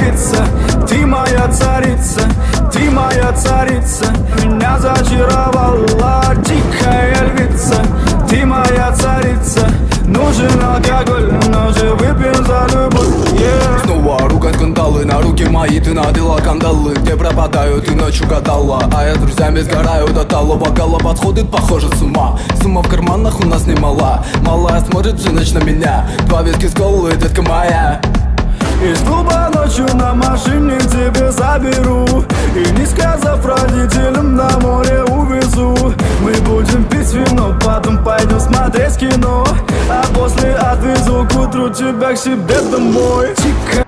львица, ты моя царица, ты моя царица. Меня зачаровала дикая львица, ты моя царица. Нужен алкоголь, но же выпьем за любовь, yeah. Снова ругать кандалы, на руки мои ты надела кандалы. Где пропадаю, ты ночью гадала, а я с друзьями сгораю до талого. Голова сходит, похоже, с ума. Сумма в карманах у нас немала. Малая смотрит всю ночь на меня. 2 виски с колы, детка моя. Из клуба ночью на машине тебе заберу, и не сказав родителям, на море увезу. Мы будем пить вино, потом пойдем смотреть кино, а после отвезу к утру тебя к себе домой. Тихо.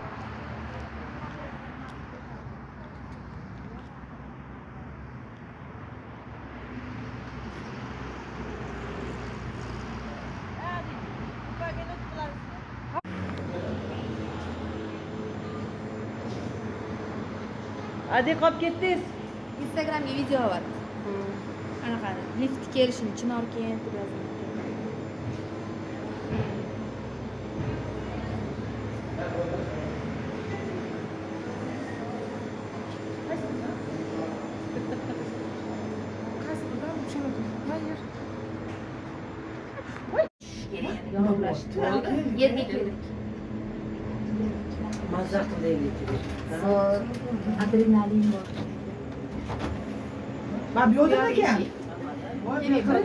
Hadi qolib ketdingiz. Instagramga video var. Anaqa lift kelishini Chinor keyin deb yozdim. Yerga keldik. Mazza qilaylik. Zo'r adrenalin bor. Ben bir odama gel. Demak,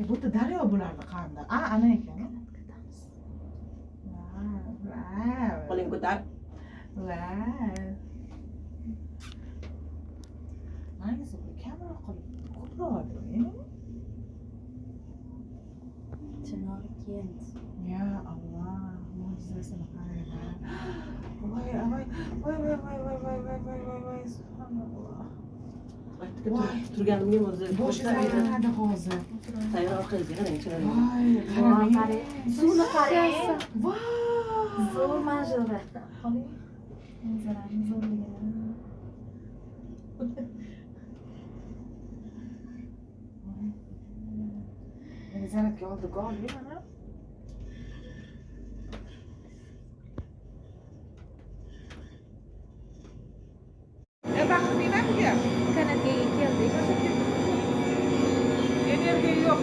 Bu da daryo bularni qanda. Ana ekan. Qo'ling ko'tar. Hangisi bu? Kamera qilib ko'proq. Chinor keyin. Ya Allah, mo'jizasini qaranglar. Voy, subhanalloh. Turganimga o'zi Boshi aylanadi hozir. tayyor orqangizga qarang, chiroyli. Voy, Qarang, qarang. suvni qarang. Voy. Zo'r manzara. Qoling. Manzarani zo'rligini. Meni zaratga oldi golli mana. Kanatga keldik. Energiya yo'q.